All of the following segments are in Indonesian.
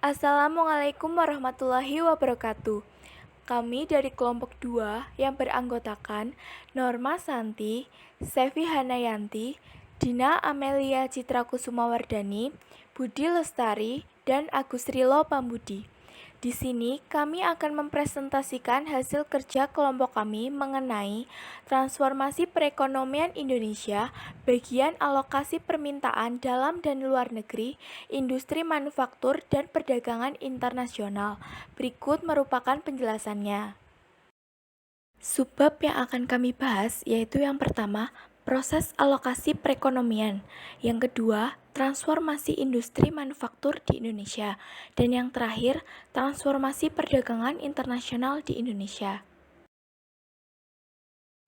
Assalamualaikum warahmatullahi wabarakatuh. Kami dari kelompok 2 yang beranggotakan Norma Santi, Sevi Hanayanti, Dina Amelia Citra Kusumawardani, Budi Lestari, dan Agus Rilo Pambudi. Di sini kami akan mempresentasikan hasil kerja kelompok kami mengenai transformasi perekonomian Indonesia, bagian alokasi permintaan dalam dan luar negeri, industri manufaktur dan perdagangan internasional. Berikut merupakan penjelasannya. Subbab yang akan kami bahas yaitu yang pertama, proses alokasi perekonomian, yang kedua, transformasi industri manufaktur di Indonesia, dan yang terakhir, transformasi perdagangan internasional di Indonesia.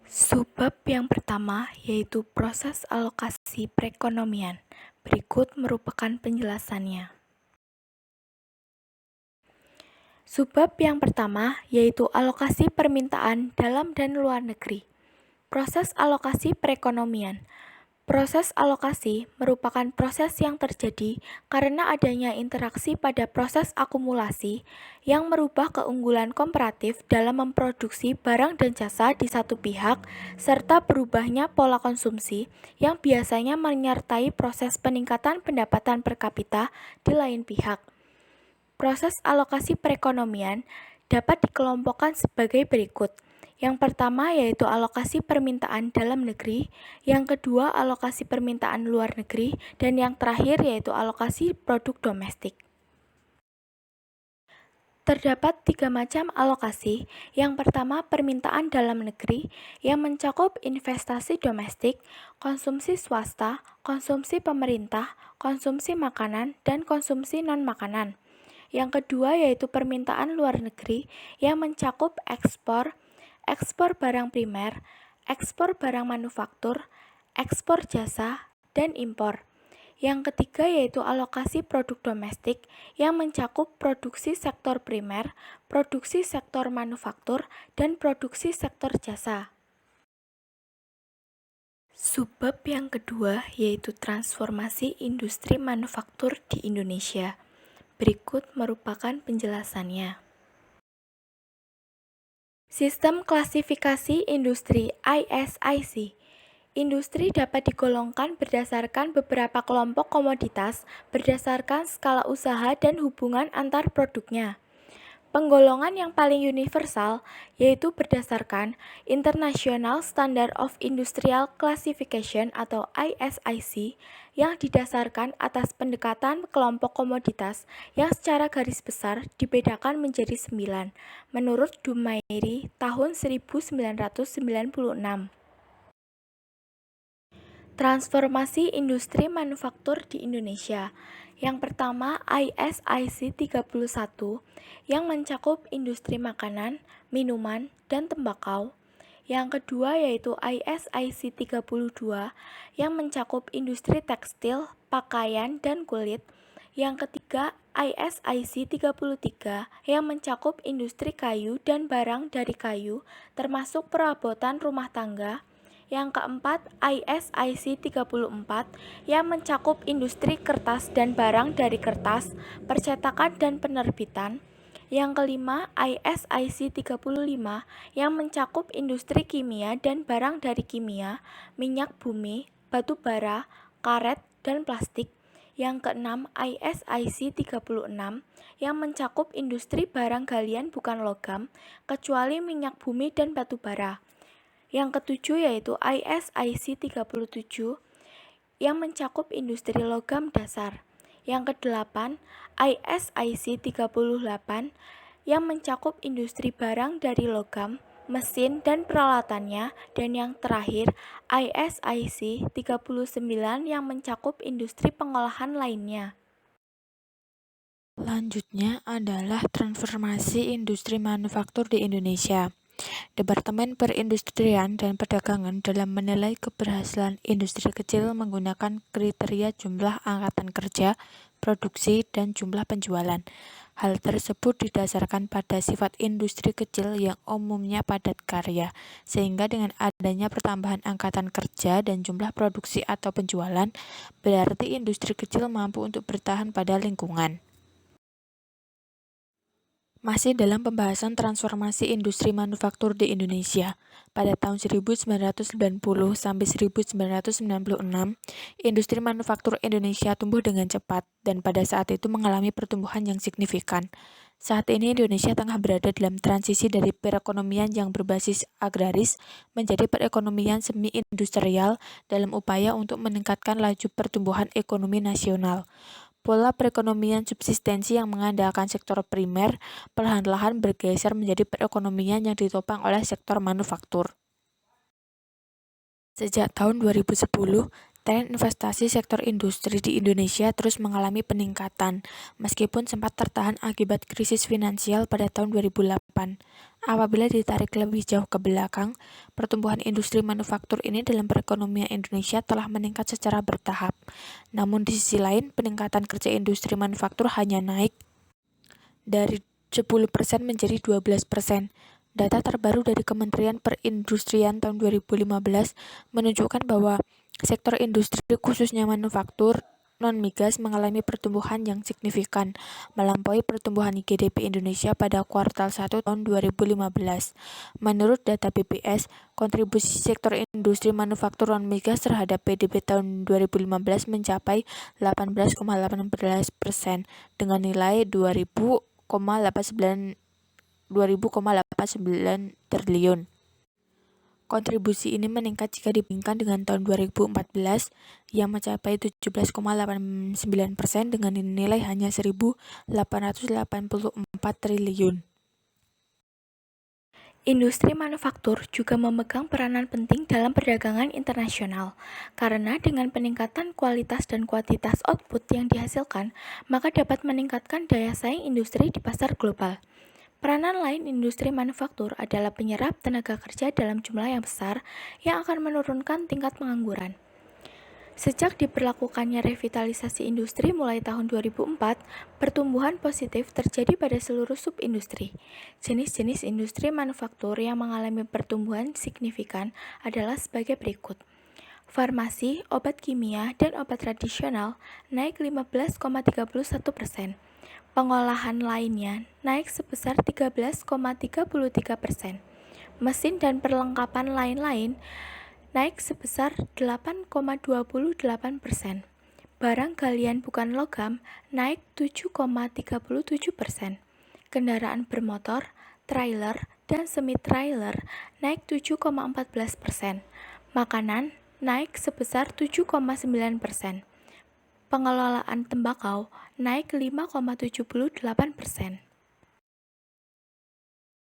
Subbab yang pertama yaitu proses alokasi perekonomian. Berikut merupakan penjelasannya. Subbab yang pertama yaitu alokasi permintaan dalam dan luar negeri. Proses alokasi perekonomian. Proses alokasi merupakan proses yang terjadi karena adanya interaksi pada proses akumulasi yang merubah keunggulan komparatif dalam memproduksi barang dan jasa di satu pihak, serta berubahnya pola konsumsi yang biasanya menyertai proses peningkatan pendapatan per kapita di lain pihak. Proses alokasi perekonomian dapat dikelompokkan sebagai berikut. Yang pertama yaitu alokasi permintaan dalam negeri, yang kedua alokasi permintaan luar negeri, dan yang terakhir yaitu alokasi produk domestik. Terdapat 3 macam alokasi. Yang pertama permintaan dalam negeri yang mencakup investasi domestik, konsumsi swasta, konsumsi pemerintah, konsumsi makanan, dan konsumsi non-makanan. Yang kedua yaitu permintaan luar negeri yang mencakup ekspor barang primer, ekspor barang manufaktur, ekspor jasa, dan impor. Yang ketiga yaitu alokasi produk domestik yang mencakup produksi sektor primer, produksi sektor manufaktur, dan produksi sektor jasa. Subbab yang kedua yaitu transformasi industri manufaktur di Indonesia. Berikut merupakan penjelasannya. Sistem klasifikasi industri ISIC. Industri dapat digolongkan berdasarkan beberapa kelompok komoditas berdasarkan skala usaha dan hubungan antar produknya. Penggolongan yang paling universal yaitu berdasarkan International Standard of Industrial Classification atau ISIC yang didasarkan atas pendekatan kelompok komoditas yang secara garis besar dibedakan menjadi 9 menurut Dumairi tahun 1996. Transformasi industri manufaktur di Indonesia. Yang pertama ISIC 31 yang mencakup industri makanan, minuman, dan tembakau. Yang kedua yaitu ISIC 32 yang mencakup industri tekstil, pakaian, dan kulit. Yang ketiga ISIC 33 yang mencakup industri kayu dan barang dari kayu termasuk perabotan rumah tangga. Yang keempat, ISIC 34 yang mencakup industri kertas dan barang dari kertas, percetakan dan penerbitan. Yang kelima, ISIC 35 yang mencakup industri kimia dan barang dari kimia, minyak bumi, batu bara, karet, dan plastik. Yang keenam, ISIC 36 yang mencakup industri barang galian bukan logam, kecuali minyak bumi dan batu bara. Yang ketujuh yaitu ISIC 37 yang mencakup industri logam dasar. Yang kedelapan, ISIC 38 yang mencakup industri barang dari logam, mesin dan peralatannya, dan yang terakhir ISIC 39 yang mencakup industri pengolahan lainnya. Selanjutnya adalah transformasi industri manufaktur di Indonesia. Departemen Perindustrian dan Perdagangan dalam menilai keberhasilan industri kecil menggunakan kriteria jumlah angkatan kerja, produksi, dan jumlah penjualan. Hal tersebut didasarkan pada sifat industri kecil yang umumnya padat karya, sehingga dengan adanya pertambahan angkatan kerja dan jumlah produksi atau penjualan, berarti industri kecil mampu untuk bertahan pada lingkungan. Masih dalam pembahasan transformasi industri manufaktur di Indonesia, pada tahun 1990 sampai 1996, industri manufaktur Indonesia tumbuh dengan cepat dan pada saat itu mengalami pertumbuhan yang signifikan. Saat ini Indonesia tengah berada dalam transisi dari perekonomian yang berbasis agraris menjadi perekonomian semi-industrial dalam upaya untuk meningkatkan laju pertumbuhan ekonomi nasional. Pola perekonomian subsistensi yang mengandalkan sektor primer perlahan-lahan bergeser menjadi perekonomian yang ditopang oleh sektor manufaktur. Sejak tahun 2010, tren investasi sektor industri di Indonesia terus mengalami peningkatan, meskipun sempat tertahan akibat krisis finansial pada tahun 2008. Apabila ditarik lebih jauh ke belakang, pertumbuhan industri manufaktur ini dalam perekonomian Indonesia telah meningkat secara bertahap. Namun di sisi lain, peningkatan kerja industri manufaktur hanya naik dari 10% menjadi 12%. Data terbaru dari Kementerian Perindustrian tahun 2015 menunjukkan bahwa sektor industri khususnya manufaktur non-migas mengalami pertumbuhan yang signifikan, melampaui pertumbuhan GDP Indonesia pada kuartal 1 tahun 2015. Menurut data BPS, kontribusi sektor industri manufaktur non-migas terhadap PDB tahun 2015 mencapai 18,18% dengan nilai 20,89 triliun. Kontribusi ini meningkat jika dibandingkan dengan tahun 2014 yang mencapai 17,89% dengan nilai hanya 1.884 triliun. Industri manufaktur juga memegang peranan penting dalam perdagangan internasional, karena dengan peningkatan kualitas dan kuantitas output yang dihasilkan, maka dapat meningkatkan daya saing industri di pasar global. Peranan lain industri manufaktur adalah penyerap tenaga kerja dalam jumlah yang besar yang akan menurunkan tingkat pengangguran. Sejak diberlakukannya revitalisasi industri mulai tahun 2004, pertumbuhan positif terjadi pada seluruh subindustri. Jenis-jenis industri manufaktur yang mengalami pertumbuhan signifikan adalah sebagai berikut. Farmasi, obat kimia, dan obat tradisional naik 15,31%. Pengolahan lainnya naik sebesar 13,33%. Mesin dan perlengkapan lain-lain naik sebesar 8,28%. Barang galian bukan logam naik 7,37%. Kendaraan bermotor, trailer, dan semi-trailer naik 7,14%. Makanan naik sebesar 7,9%. Pengelolaan tembakau naik 5,78%.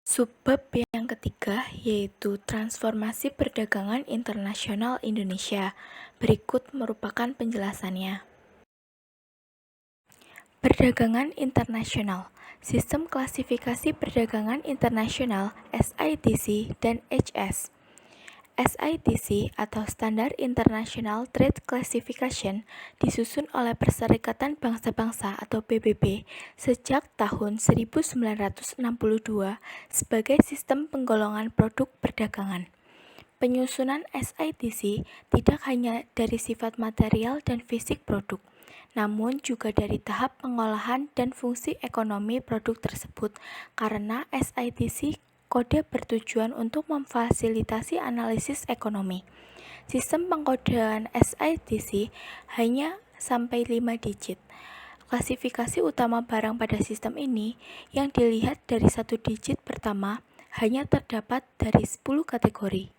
Subbab yang ketiga yaitu transformasi perdagangan internasional Indonesia. Berikut merupakan penjelasannya. Perdagangan internasional, Sistem Klasifikasi Perdagangan Internasional (SITC) dan HS. SITC atau Standard International Trade Classification disusun oleh Perserikatan Bangsa-Bangsa atau PBB sejak tahun 1962 sebagai sistem penggolongan produk perdagangan. Penyusunan SITC tidak hanya dari sifat material dan fisik produk, namun juga dari tahap pengolahan dan fungsi ekonomi produk tersebut karena SITC kode bertujuan untuk memfasilitasi analisis ekonomi. Sistem pengkodean SITC hanya sampai 5 digit. Klasifikasi utama barang pada sistem ini yang dilihat dari 1 digit pertama hanya terdapat dari 10 kategori.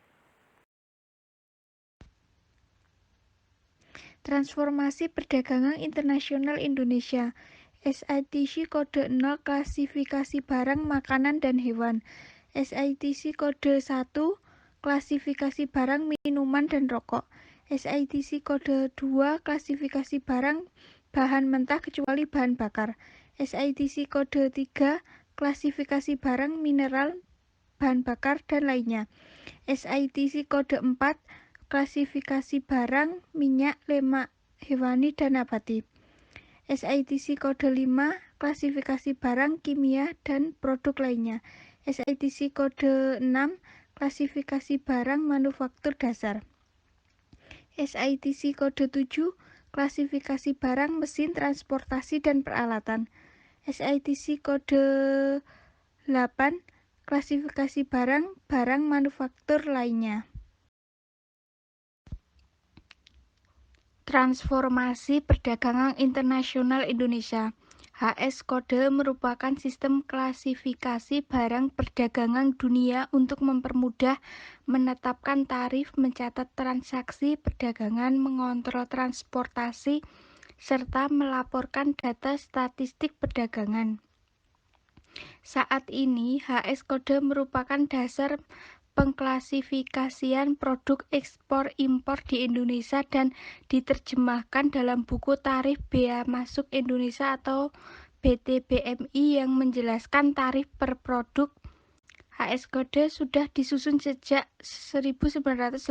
Transformasi Perdagangan Internasional Indonesia SITC kode 0 klasifikasi barang makanan dan hewan. SITC kode 1 klasifikasi barang minuman dan rokok. SITC kode 2 klasifikasi barang bahan mentah kecuali bahan bakar. SITC kode 3 klasifikasi barang mineral, bahan bakar dan lainnya. SITC kode 4 klasifikasi barang minyak, lemak hewani dan nabati. SITC kode 5 klasifikasi barang kimia dan produk lainnya. SITC kode 6 klasifikasi barang manufaktur dasar. SITC kode 7 klasifikasi barang mesin transportasi dan peralatan. SITC kode 8, klasifikasi barang manufaktur lainnya. Transformasi Perdagangan Internasional Indonesia. HS kode merupakan sistem klasifikasi barang perdagangan dunia untuk mempermudah menetapkan tarif, mencatat transaksi perdagangan, mengontrol transportasi, serta melaporkan data statistik perdagangan. Saat ini, HS kode merupakan dasar pengklasifikasian produk ekspor-impor di Indonesia dan diterjemahkan dalam buku Tarif Bea Masuk Indonesia atau BTBMI yang menjelaskan tarif per produk. HS kode sudah disusun sejak 1986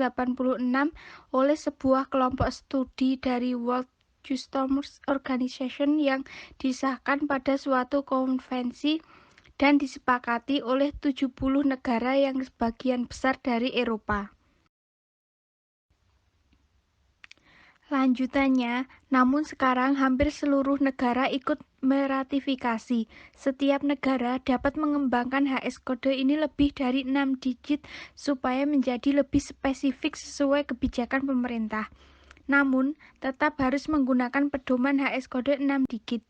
oleh sebuah kelompok studi dari World Customs Organization yang disahkan pada suatu konvensi dan disepakati oleh 70 negara yang sebagian besar dari Eropa. Lanjutannya, namun sekarang hampir seluruh negara ikut meratifikasi. Setiap negara dapat mengembangkan HS kode ini lebih dari 6 digit supaya menjadi lebih spesifik sesuai kebijakan pemerintah. Namun, tetap harus menggunakan pedoman HS kode 6 digit.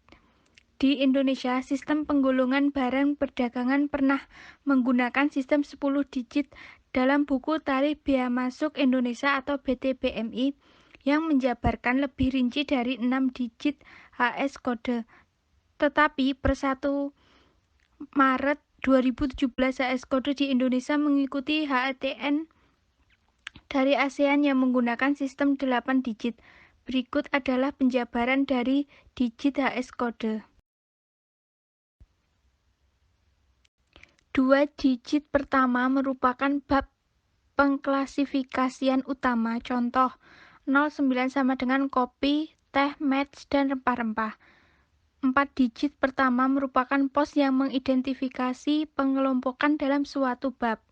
Di Indonesia, sistem penggolongan barang perdagangan pernah menggunakan sistem 10 digit dalam buku Tarif Bea Masuk Indonesia atau BTBMI yang menjabarkan lebih rinci dari 6 digit HS kode. Tetapi per 1 Maret 2017 HS kode di Indonesia mengikuti HATN dari ASEAN yang menggunakan sistem 8 digit. Berikut adalah penjabaran dari digit HS kode. 2 digit pertama merupakan bab pengklasifikasian utama. Contoh, 09 sama dengan kopi, teh, match, dan rempah-rempah. 4 digit pertama merupakan pos yang mengidentifikasi pengelompokan dalam suatu bab.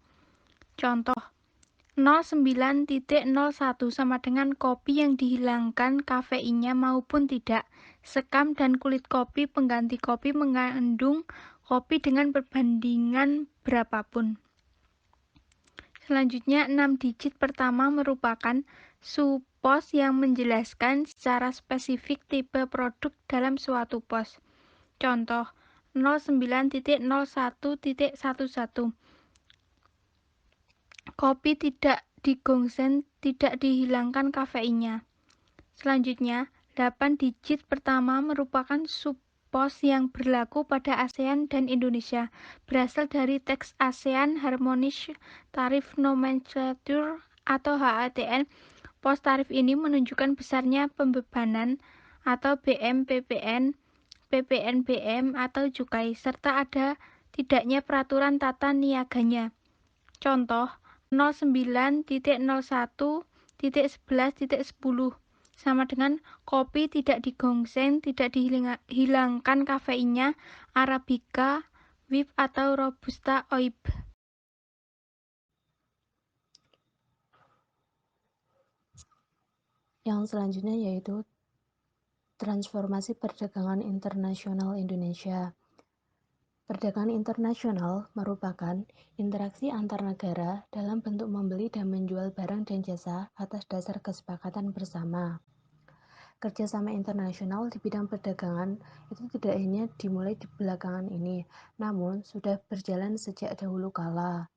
Contoh, 09.01 sama dengan kopi yang dihilangkan kafeinnya maupun tidak. Sekam dan kulit kopi pengganti kopi mengandung kopi dengan perbandingan berapapun. Selanjutnya, 6 digit pertama merupakan subpos yang menjelaskan secara spesifik tipe produk dalam suatu pos. Contoh, 09.01.11. Kopi tidak digongsen, tidak dihilangkan kafeinnya. Selanjutnya, 8 digit pertama merupakan subpos yang berlaku pada ASEAN dan Indonesia. Berasal dari teks ASEAN Harmonious Tariff Nomenclature atau HATN. Pos tarif ini menunjukkan besarnya pembebanan atau BM PPN, PPNBM atau cukai, serta ada tidaknya peraturan tata niaganya. Contoh, 09.01.11.10 sama dengan kopi tidak digongsen, tidak dihilangkan kafeinnya, Arabica, WIP atau Robusta OIB. Yang selanjutnya yaitu transformasi perdagangan internasional Indonesia. Perdagangan internasional merupakan interaksi antar negara dalam bentuk membeli dan menjual barang dan jasa atas dasar kesepakatan bersama. Kerjasama internasional di bidang perdagangan itu tidak hanya dimulai di belakangan ini, namun sudah berjalan sejak dahulu kala.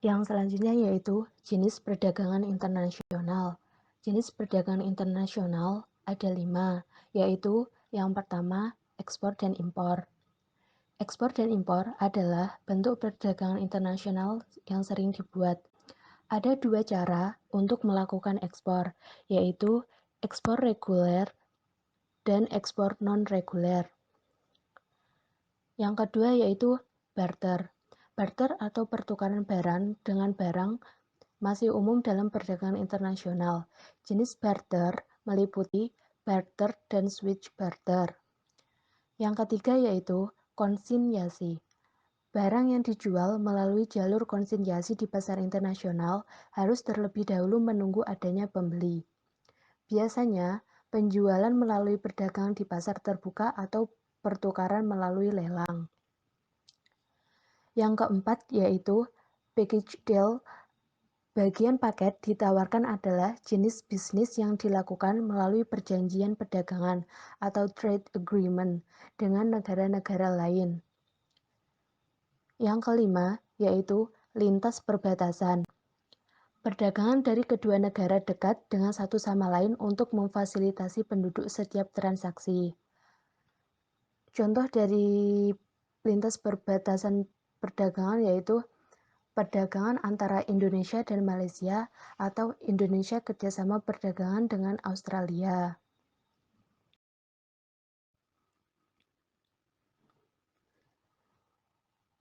Yang selanjutnya yaitu jenis perdagangan internasional. Jenis perdagangan internasional ada 5, yaitu yang pertama, ekspor dan impor. Ekspor dan impor adalah bentuk perdagangan internasional yang sering dibuat. Ada 2 cara untuk melakukan ekspor, yaitu ekspor reguler dan ekspor non-reguler. Yang kedua yaitu barter. Barter atau pertukaran barang dengan barang masih umum dalam perdagangan internasional. Jenis barter meliputi barter dan switch barter. Yang ketiga yaitu konsinyasi. Barang yang dijual melalui jalur konsinyasi di pasar internasional harus terlebih dahulu menunggu adanya pembeli. Biasanya, penjualan melalui perdagangan di pasar terbuka atau pertukaran melalui lelang. Yang keempat yaitu package deal. Bagian paket ditawarkan adalah jenis bisnis yang dilakukan melalui perjanjian perdagangan atau trade agreement dengan negara-negara lain. Yang kelima yaitu lintas perbatasan. Perdagangan dari kedua negara dekat dengan satu sama lain untuk memfasilitasi penduduk setiap transaksi. Contoh dari lintas perbatasan perdagangan yaitu perdagangan antara Indonesia dan Malaysia atau Indonesia kerjasama perdagangan dengan Australia.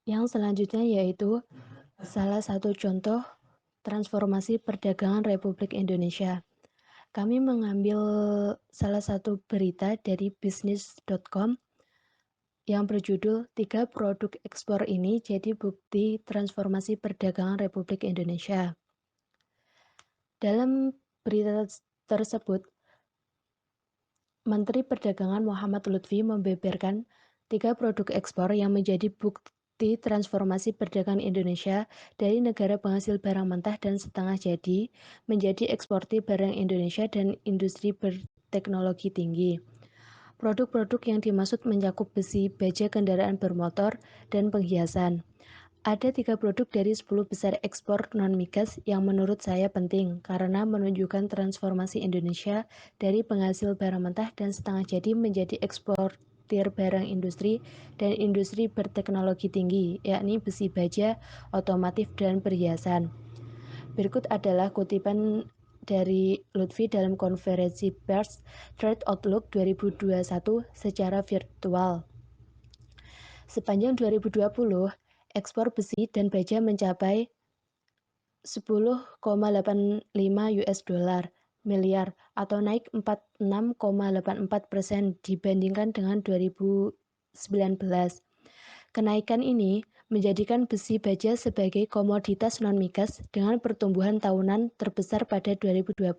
Yang selanjutnya yaitu salah satu contoh transformasi perdagangan Republik Indonesia. Kami mengambil salah satu berita dari bisnis.com yang berjudul 3 produk ekspor ini jadi bukti transformasi perdagangan Republik Indonesia. Dalam berita tersebut, Menteri Perdagangan Muhammad Lutfi membeberkan 3 produk ekspor yang menjadi bukti transformasi perdagangan Indonesia dari negara penghasil barang mentah dan setengah jadi menjadi eksportir barang Indonesia dan industri berteknologi tinggi. Produk-produk yang dimaksud mencakup besi, baja kendaraan bermotor, dan penghiasan. Ada 3 produk dari 10 besar ekspor non-migas yang menurut saya penting karena menunjukkan transformasi Indonesia dari penghasil barang mentah dan setengah jadi menjadi eksportir barang industri dan industri berteknologi tinggi, yakni besi baja, otomotif, dan perhiasan. Berikut adalah kutipan dari Lutfi dalam konferensi pers Trade Outlook 2021 secara virtual. Sepanjang 2020, ekspor besi dan baja mencapai 10,85 US dollar miliar atau naik 46,84% dibandingkan dengan 2019. Kenaikan ini menjadikan besi baja sebagai komoditas non-migas dengan pertumbuhan tahunan terbesar pada 2020.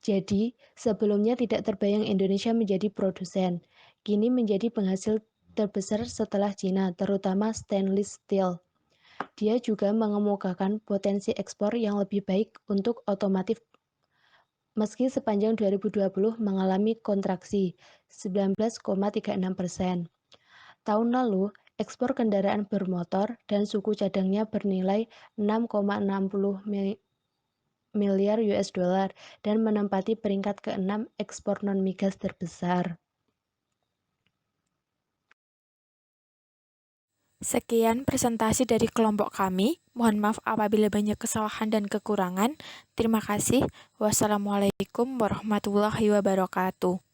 Jadi, sebelumnya tidak terbayang Indonesia menjadi produsen, kini menjadi penghasil terbesar setelah Cina, terutama stainless steel. Dia juga mengemukakan potensi ekspor yang lebih baik untuk otomotif meski sepanjang 2020 mengalami kontraksi 19,36%. Tahun lalu, ekspor kendaraan bermotor dan suku cadangnya bernilai 6,60 miliar US dollar dan menempati peringkat ke-6 ekspor non-migas terbesar. Sekian presentasi dari kelompok kami. Mohon maaf apabila banyak kesalahan dan kekurangan. Terima kasih. Wassalamualaikum warahmatullahi wabarakatuh.